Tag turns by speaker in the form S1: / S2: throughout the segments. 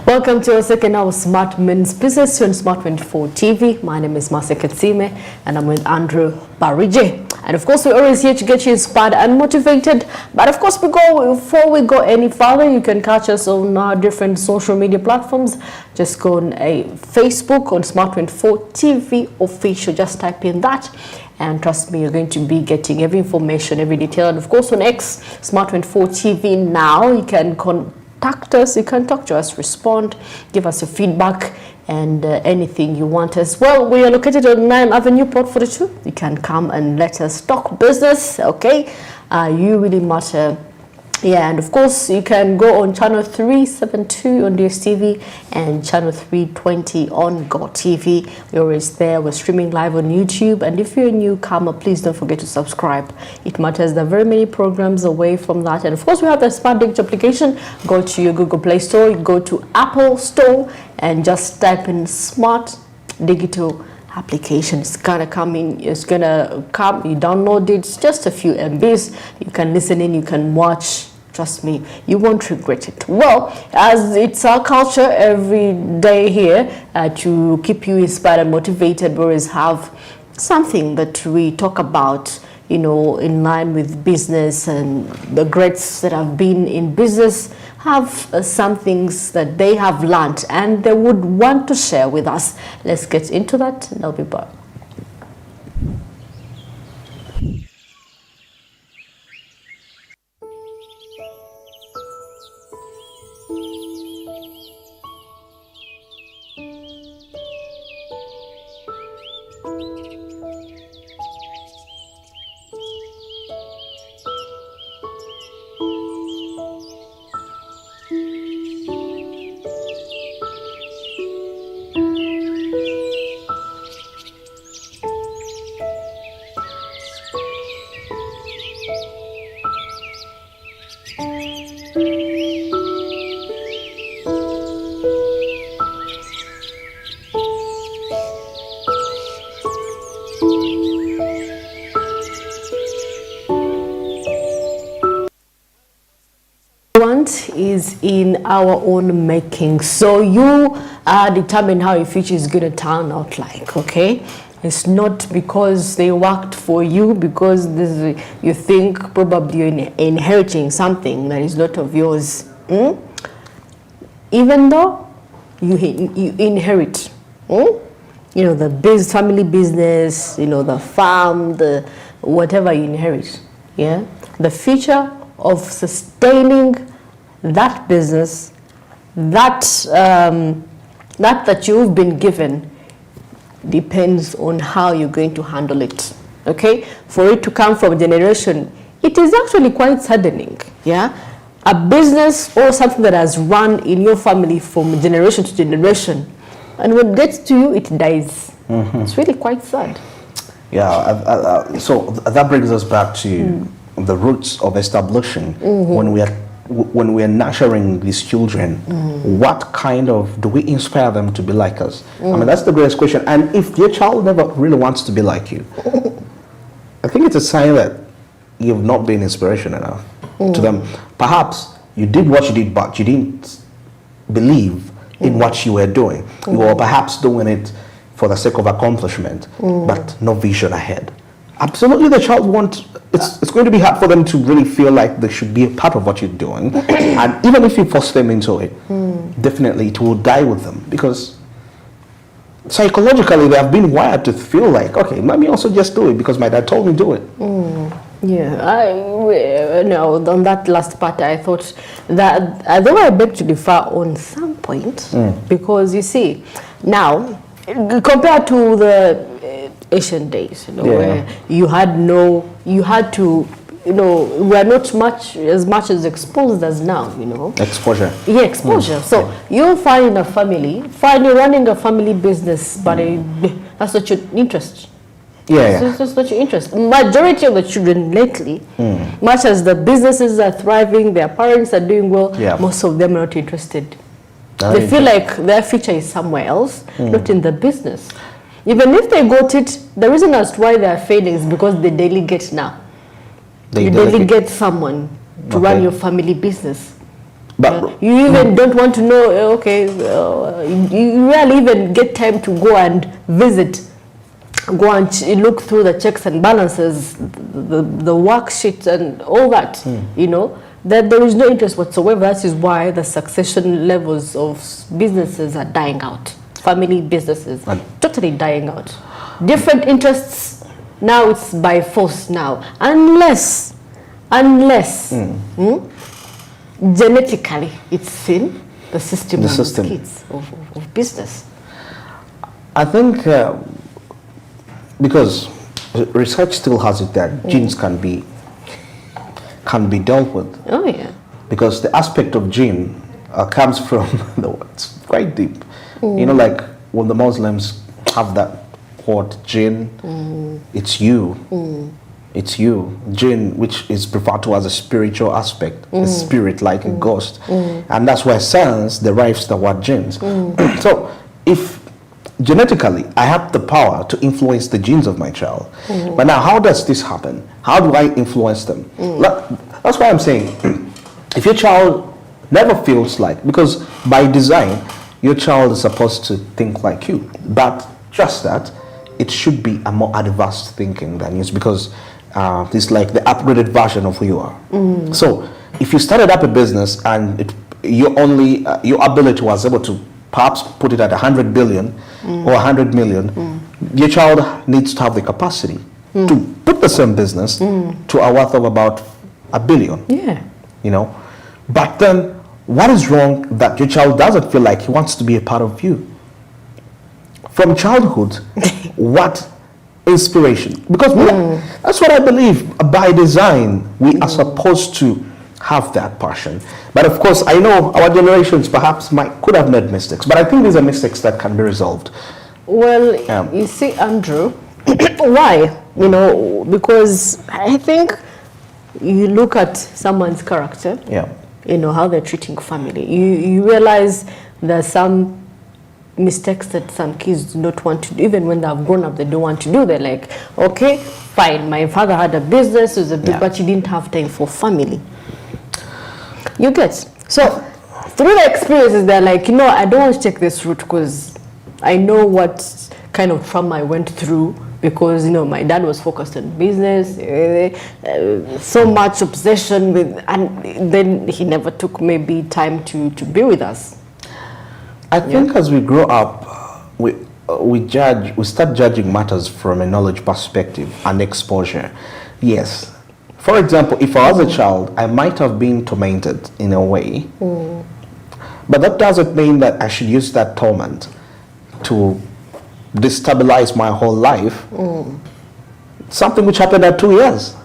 S1: Welcome to our second hour of Smart Men's Business on Smart 24 TV. My name is Mase Katsime and I'm with Andrew Barije. And of course, we're always here to get you inspired and motivated. But of course, before we go any further, you can catch us on our different social media platforms. Just go on Facebook on Smart 24 TV official. Just type in that. And trust me, you're going to be getting every information, every detail. And of course, on X, Smart 24 TV now, you can contact us, you can talk to us, respond, give us your feedback, and anything you want as well. We are located on 9 Avenue, Port 42. You can come and let us talk business, okay? You really matter. Yeah, and of course, you can go on channel 372 on DSTV and channel 320 on GoTV. We're always there. We're streaming live on YouTube. And if you're a newcomer, please don't forget to subscribe. It matters. There are very many programs away from that. And of course, we have the Smart Digital application. Go to your Google Play Store, you go to Apple Store, and just type in Smart Digital application. It's gonna come in, it's gonna come, you download it, it's just a few MBs. You can listen in, you can watch. Trust me, you won't regret it. Well, as it's our culture every day here to keep you inspired and motivated, we always have something that we talk about, you know, in line with business, and the greats that have been in business have some things that they have learned and they would want to share with us. Let's get into that and I'll be back. Is in our own making, so you determine how your future is going to turn out like, okay? It's not because they worked for you, because you think probably you're inheriting something that is not of yours. Even though you inherit, you know, the family business, you know, the farm, the whatever you inherit, yeah? The future of sustaining that business, that you've been given, depends on how you're going to handle it. Okay, for it to come from generation, it is actually quite saddening. Yeah, a business or something that has run in your family from generation to generation, and when it gets to you, it dies. It's really quite sad.
S2: Yeah, so that brings us back to the roots of establishing when we are nurturing these children, what kind of, do we inspire them to be like us? I mean, that's the greatest question. And if your child never really wants to be like you, I think it's a sign that you've not been inspirational enough to them. Perhaps you did what you did, but you didn't believe in what you were doing. You were perhaps doing it for the sake of accomplishment, but no vision ahead. Absolutely, the child it's going to be hard for them to really feel like they should be a part of what you're doing. And even if you force them into it, definitely it will die with them, because psychologically they have been wired to feel like, okay, let me also just do it because my dad told me to do it.
S1: Yeah, no, on that last part, I thought that, although I beg to differ on some point, because you see, now, compared to the Asian days, you know, where you had to, you know, we're not as much as exposed as now, you know.
S2: Exposure.
S1: Yeah, exposure. So you'll find a family, you're running a family business, but that's not your interest. That's not your interest. Majority of the children lately, much as the businesses are thriving, their parents are doing well, most of them are not interested. They feel like their future is somewhere else, not in the business. Even if they got it, the reason as to why they are failing is because they delegate now. You delegate someone to run your family business.
S2: But
S1: you even don't want to know, you rarely even get time to go and visit, go and look through the checks and balances, the worksheet and all that, that there is no interest whatsoever. That is why the succession levels of businesses are dying out. Family businesses are totally dying out. Different interests, now it's by force now. Unless genetically it's in the system of kids, of business.
S2: I think because research still has it that genes can be dealt with.
S1: Oh yeah.
S2: Because the aspect of gene comes from it's quite deep. Like when the Muslims have that word jinn, it's you. It's you. Jinn, which is referred to as a spiritual aspect, a spirit like a ghost. And that's where science derives the word jinns. So if genetically I have the power to influence the genes of my child, but now how does this happen? How do I influence them? That's why I'm saying, if your child never feels like, because by design, your child is supposed to think like you, but just that, it should be a more advanced thinking than yours, because it's like the upgraded version of who you are. So if you started up a business and your ability was able to perhaps put it at 100 billion or 100 million, your child needs to have the capacity to put the same business to a worth of about $1 billion.
S1: Yeah.
S2: But then what is wrong that your child doesn't feel like he wants to be a part of you? From childhood, what inspiration? Because that's what I believe. By design, we are supposed to have that passion. But of course, I know our generations perhaps could have made mistakes, but I think these are mistakes that can be resolved.
S1: Well, you see, Andrew, why? Because I think you look at someone's character, how they're treating family. You realize there's some mistakes that some kids do not want to do. Even when they've grown up, they don't want to do. They're like, okay, fine, my father had a business, but he didn't have time for family. You get? So through the experiences, they're like, I don't want to take this route because I know what kind of trauma I went through, because my dad was focused on business, so much obsession with, and then he never took maybe time to be with us.
S2: I think as we grow up, we start judging matters from a knowledge perspective and exposure. Yes. For example, if I was a child, I might have been tormented in a way, but that doesn't mean that I should use that torment to destabilize my whole life. Something which happened at 2 years.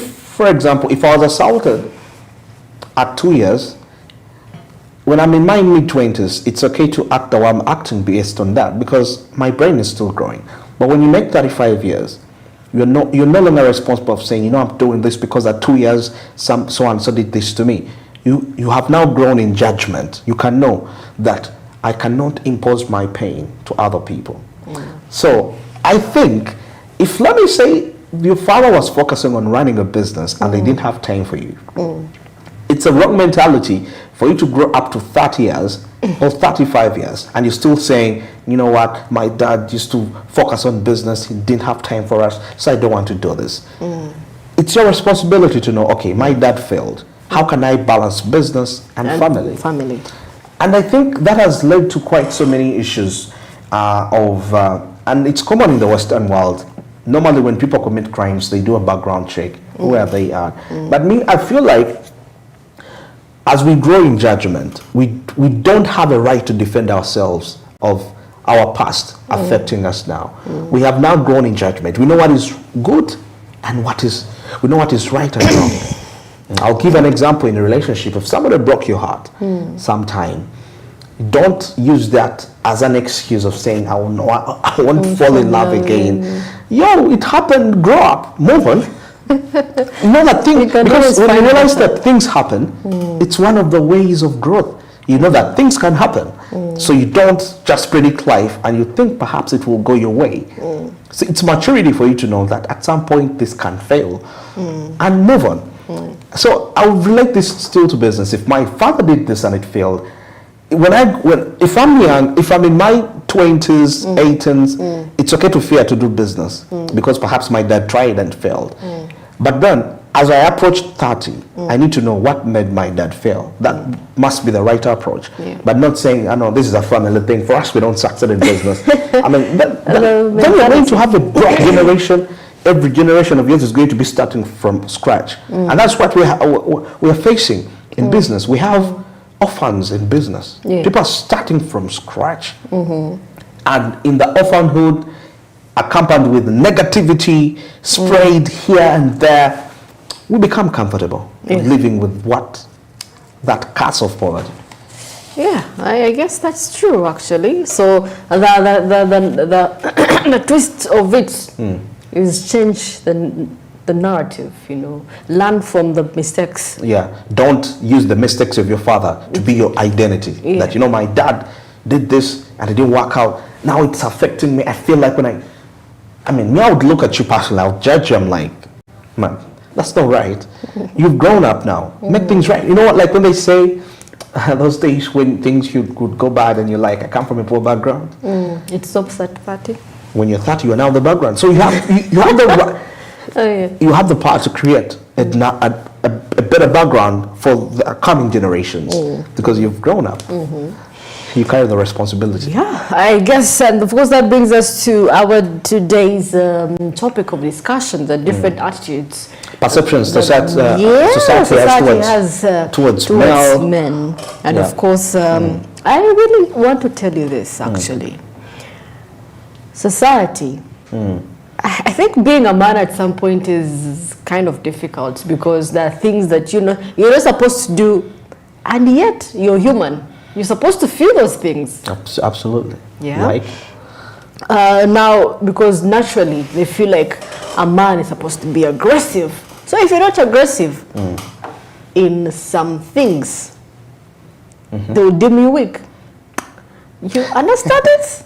S2: For example, if I was assaulted at 2 years, when I'm in my mid-20s, it's okay to act the way I'm acting based on that, because my brain is still growing. But when you make 35 years, you're no longer responsible for saying, I'm doing this because at 2 years, so and so did this to me. You have now grown in judgment. You can know that I cannot impose my pain to other people. So I think, if let me say your father was focusing on running a business and they didn't have time for you, it's a wrong mentality for you to grow up to 30 years or 35 years and you're still saying, what, my dad used to focus on business, he didn't have time for us, so I don't want to do this. It's your responsibility to know, okay, my dad failed. How can I balance business and family? And I think that has led to quite so many issues and it's common in the Western world. Normally when people commit crimes, they do a background check, where they are. But I feel like as we grow in judgment, we don't have a right to defend ourselves of our past affecting us now. We have now grown in judgment. We know what is good and we know what is right and wrong. I'll give an example in a relationship. If somebody broke your heart sometime, don't use that as an excuse of saying, I won't fall in love again. It happened, grow up, move on. Because when you realize that things happen, it's one of the ways of growth. You know that things can happen. So you don't just predict life and you think perhaps it will go your way. So it's maturity for you to know that at some point this can fail and move on. So I would relate this still to business. If my father did this and it failed, if I'm young, if I'm in my 20s, 18s, it's okay to fear to do business because perhaps my dad tried and failed. But then, as I approach 30, I need to know what made my dad fail. That must be the right approach. But not saying, I know this is a family thing. For us, we don't succeed in business. I mean, then you're going to have a broad generation. Every generation of yours is going to be starting from scratch. And that's what we're facing in business. We have orphans in business. People are starting from scratch. And in the orphanhood, accompanied with negativity sprayed here and there, we become comfortable living with that curse of poverty.
S1: Yeah, I guess that's true actually. So the twist of it is change the narrative, learn from the mistakes.
S2: Yeah, don't use the mistakes of your father to be your identity. That, my dad did this and it didn't work out. Now it's affecting me. I feel like I would look at you personally, I would judge you. I'm like, man, that's not right. You've grown up now. Make things right. You know what, like when they say, those days when things could go bad and you're like, I come from a poor background.
S1: It stops at 30.
S2: When you're 30, you're now the background. So you have the you have the power to create a better background for the coming generations because you've grown up. You carry the responsibility.
S1: Yeah, I guess, and of course that brings us to our today's topic of discussion: the different attitudes,
S2: perceptions society has towards
S1: men. And of course, I really want to tell you this actually. Society. I think being a man at some point is kind of difficult because there are things that you're not supposed to do, and yet you're human. You're supposed to feel those things.
S2: Absolutely.
S1: Yeah.
S2: Like?
S1: Now, because naturally they feel like a man is supposed to be aggressive. So if you're not aggressive in some things, they will deem you weak. You understand it?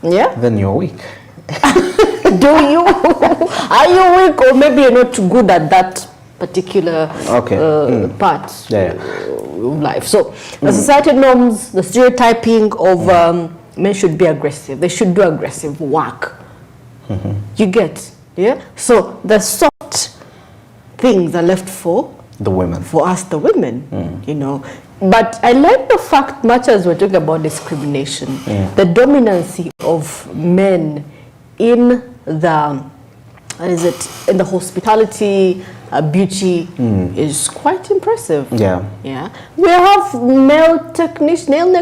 S1: Yeah?
S2: Then you're weak.
S1: Do you? Are you weak, or maybe you're not good at that particular part of life? So the society norms, the stereotyping of men should be aggressive. They should do aggressive work. You get? Yeah? So the soft things are left for
S2: the women.
S1: For us, the women, But I like the fact, much as we're talking about discrimination, the dominancy of men in the in the hospitality, beauty is quite impressive. Yeah. We have male technicians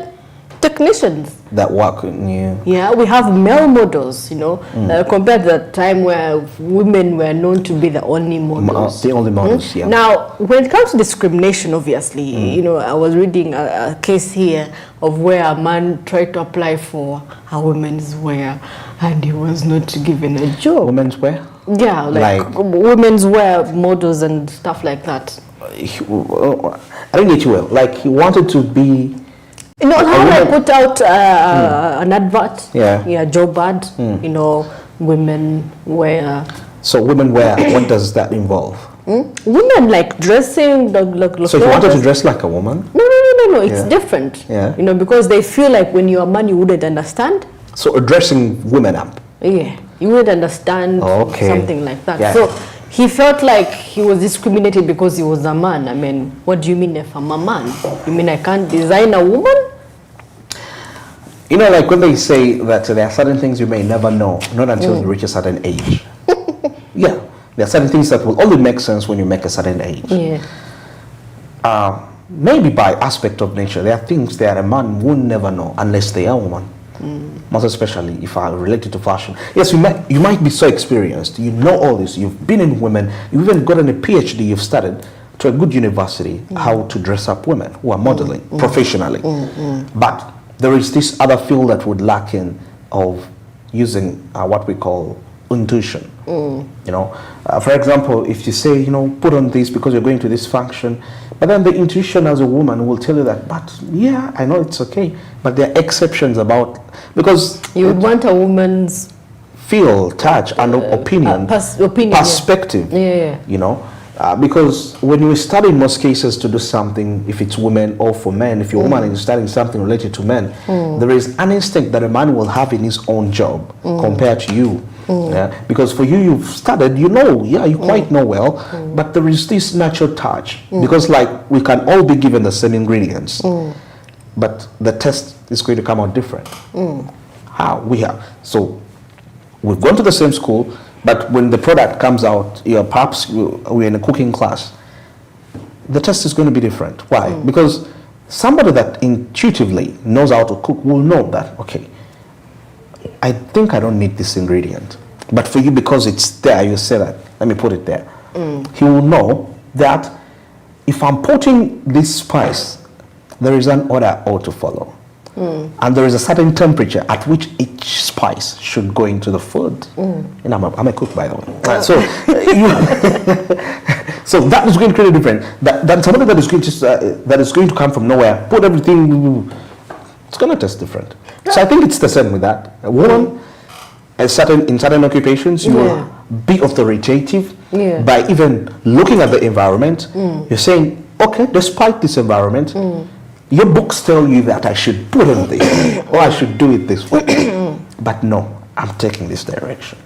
S2: that work in you.
S1: Yeah, we have male models, compared to the time where women were known to be the only models.
S2: The only models, yeah.
S1: Now, when it comes to discrimination, obviously, I was reading a case here of where a man tried to apply for a women's wear and he was not given a job.
S2: Women's wear?
S1: Yeah, like women's wear models and stuff like that.
S2: I didn't get you well. Like he wanted to be...
S1: how I put out an advert, job ad, women wear.
S2: So women wear, what does that involve?
S1: Women like dressing.
S2: So you wanted to dress like a woman?
S1: No, it's different.
S2: Yeah.
S1: Because they feel like when you're a man, you wouldn't understand.
S2: So dressing women up?
S1: Yeah, you wouldn't understand something like that. Yeah. So he felt like he was discriminated because he was a man. I mean, what do you mean if I'm a man? You mean I can't design a woman?
S2: Like when they say that there are certain things you may never know, not until you reach a certain age. Yeah, there are certain things that will only make sense when you make a certain age.
S1: Yeah.
S2: Maybe by aspect of nature, there are things that a man will never know unless they are a woman. Most especially if I relate it to fashion. Yes, you might be so experienced, you know all this, you've been in women, you've even gotten a PhD, you've studied to a good university how to dress up women who are modeling professionally. But there is this other field that would lack in of using what we call intuition. For example, if you say, put on this because you're going to this function, but then the intuition as a woman will tell you that, but yeah, I know it's okay, but there are exceptions because
S1: you would want a woman's
S2: feel, touch, and opinion, perspective.
S1: Yeah.
S2: Because when you study in most cases to do something, if it's women or for men, if you're a woman and you're studying something related to men, there is an instinct that a man will have in his own job compared to you. Yeah? Because for you, you've studied, you know, yeah, you quite know well, but there is this natural touch. Because like we can all be given the same ingredients, but the test is going to come out different. How? We have. So we've gone to the same school, but when the product comes out, perhaps we're in a cooking class, the test is going to be different. Why? Because somebody that intuitively knows how to cook will know that, okay, I think I don't need this ingredient. But for you, because it's there, you say that, let me put it there. He will know that if I'm putting this spice, there is an order I ought to follow. And there is a certain temperature at which each spice should go into the food. And I'm a cook, by the way. So, so that is going to create a difference. That somebody that is going to come from nowhere, put everything, it's going to taste different. So I think it's the same with that. A woman, in certain occupations, you will be authoritative by even looking at the environment. You're saying, okay, despite this environment, your books tell you that I should put in this or I should do it this way. But no, I'm taking this direction.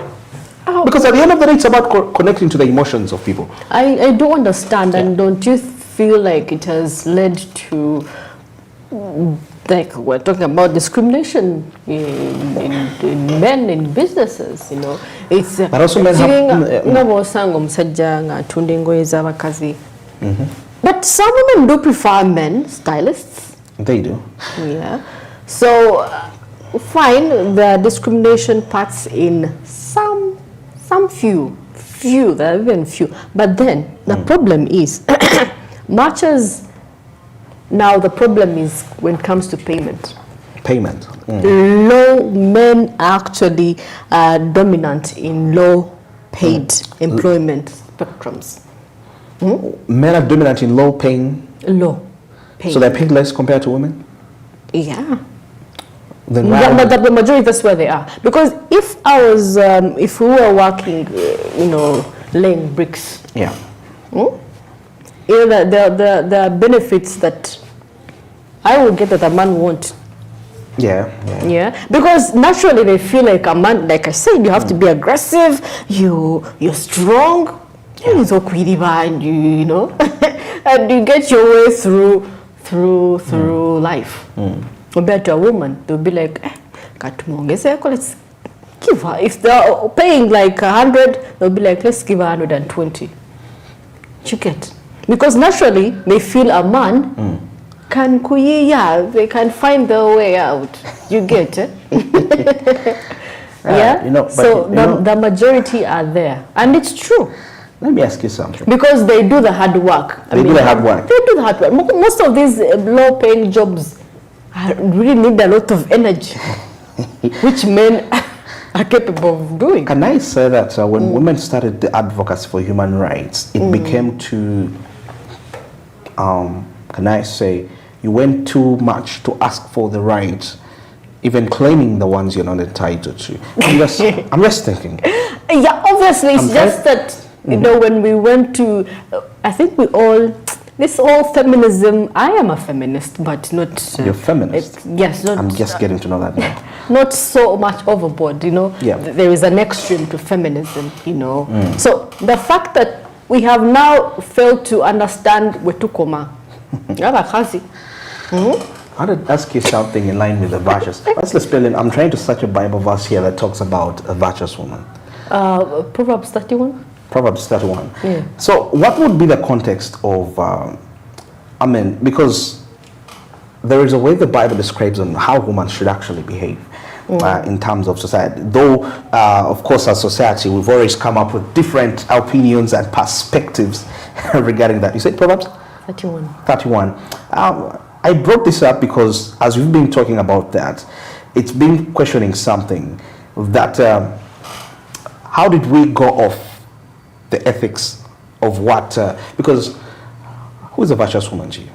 S2: Because at the end of the day, it's about connecting to the emotions of people.
S1: I do understand, and don't you feel like it has led to, like we're talking about discrimination in men in businesses, you know? It's
S2: but also men
S1: have but some women do prefer men stylists.
S2: They do.
S1: Yeah. So fine, the discrimination parts in some few, there are even few. But then the problem is much as now the problem is when it comes to payment.
S2: Payment.
S1: Low men are actually dominant in low paid employment spectrums.
S2: Men are dominant in low paying.
S1: Low paying.
S2: So they're paid less compared to women?
S1: Yeah.
S2: Then
S1: but the majority, that's where they are. Because if I was, if we were working, laying bricks.
S2: Yeah.
S1: The benefits that I will get that a man won't. Yeah. Because naturally they feel like a man, like I said, you have to be aggressive, you're strong. It's and you know, and you get your way through life. Compared to a woman, they'll be like, let's give her. If they're paying like 100, they'll be like, let's give her 120. You get? Because naturally they feel a man they can find their way out. You get it? Yeah. So the majority are there, and it's true.
S2: Let me ask you something.
S1: Because they do the hard work.
S2: They do the hard work.
S1: Most of these low-paying jobs really need a lot of energy, which men are capable of doing.
S2: Can I say that when women started the advocacy for human rights, it became too, can I say, you went too much to ask for the rights, even claiming the ones you're not entitled to. I'm just thinking.
S1: Yeah, obviously, it's just that, when we went to, I think this whole feminism, I am a feminist, but not...
S2: You're a feminist?
S1: Yes. Not,
S2: I'm just getting to know that now.
S1: Not so much overboard,
S2: Yeah.
S1: There is an extreme to feminism, So the fact that we have now failed to understand Wetukoma,
S2: I want to ask you something in line with the virtuous. Let's spell it. I'm trying to search a Bible verse here that talks about a virtuous woman.
S1: Proverbs 31?
S2: Proverbs 31.
S1: Yeah.
S2: So what would be the context of, because there is a way the Bible describes on how women should actually behave in terms of society. Though, of course, as society, we've always come up with different opinions and perspectives regarding that. You said Proverbs?
S1: 31.
S2: 31. I brought this up because as we've been talking about that, it's been questioning something that how did we go off the ethics of what, because who is a virtuous woman to you?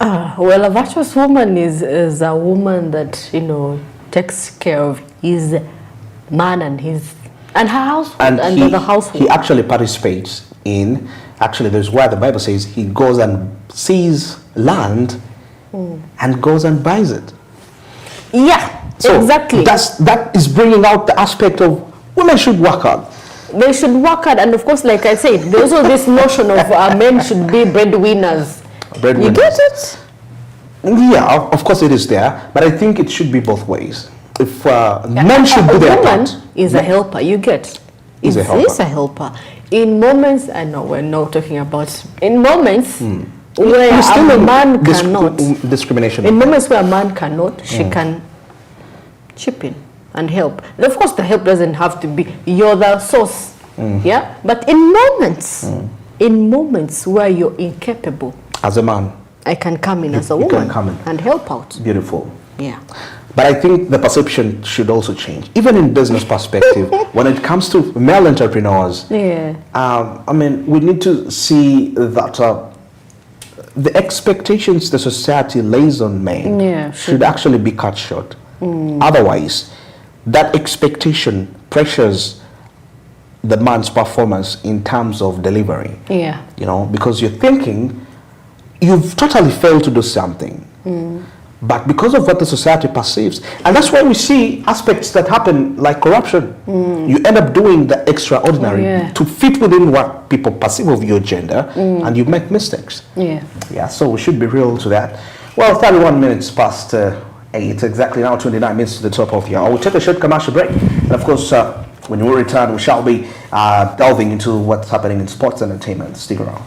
S1: Well, a virtuous woman is a woman that, takes care of his man and his And her household and
S2: he,
S1: the household.
S2: he actually participates in, actually there's where the Bible says he goes and sees land and goes and buys it.
S1: Yeah,
S2: So
S1: exactly.
S2: that is bringing out the aspect of women should work hard.
S1: They should work hard, and of course, like I said, there's also this notion of men should be breadwinners. You get it?
S2: Yeah, of course it is there, but I think it should be both ways. If men should do their
S1: woman
S2: part.
S1: is a helper, you get.
S2: Is a helper.
S1: Is a helper. In moments, I know we're not talking about, in moments where
S2: It's still
S1: a
S2: in
S1: man cannot,
S2: discrimination.
S1: in moments where a man cannot, she can chip in and help. And of course, the help doesn't have to be, you're the source, yeah? But in moments where you're incapable,
S2: As a man,
S1: I can come in as a
S2: you can
S1: woman
S2: come in.
S1: and help out.
S2: beautiful.
S1: Yeah.
S2: But I think the perception should also change, even in business perspective. When it comes to male entrepreneurs,
S1: Yeah.
S2: I mean, we need to see that the expectations the society lays on men
S1: Yeah,
S2: should actually be cut short. Otherwise, that expectation pressures the man's performance in terms of delivery.
S1: Yeah.
S2: You know, because you're thinking you've totally failed to do something. But because of what the society perceives, and that's why we see aspects that happen like corruption. You end up doing the extraordinary
S1: Yeah.
S2: to fit within what people perceive of your gender, and you make mistakes.
S1: Yeah.
S2: Yeah, so we should be real to that. Well, 31 minutes past 8, exactly now 29 minutes to the top of the hour. We'll take a short commercial break, and of course, when we return, we shall be delving into what's happening in sports and entertainment. Stick around.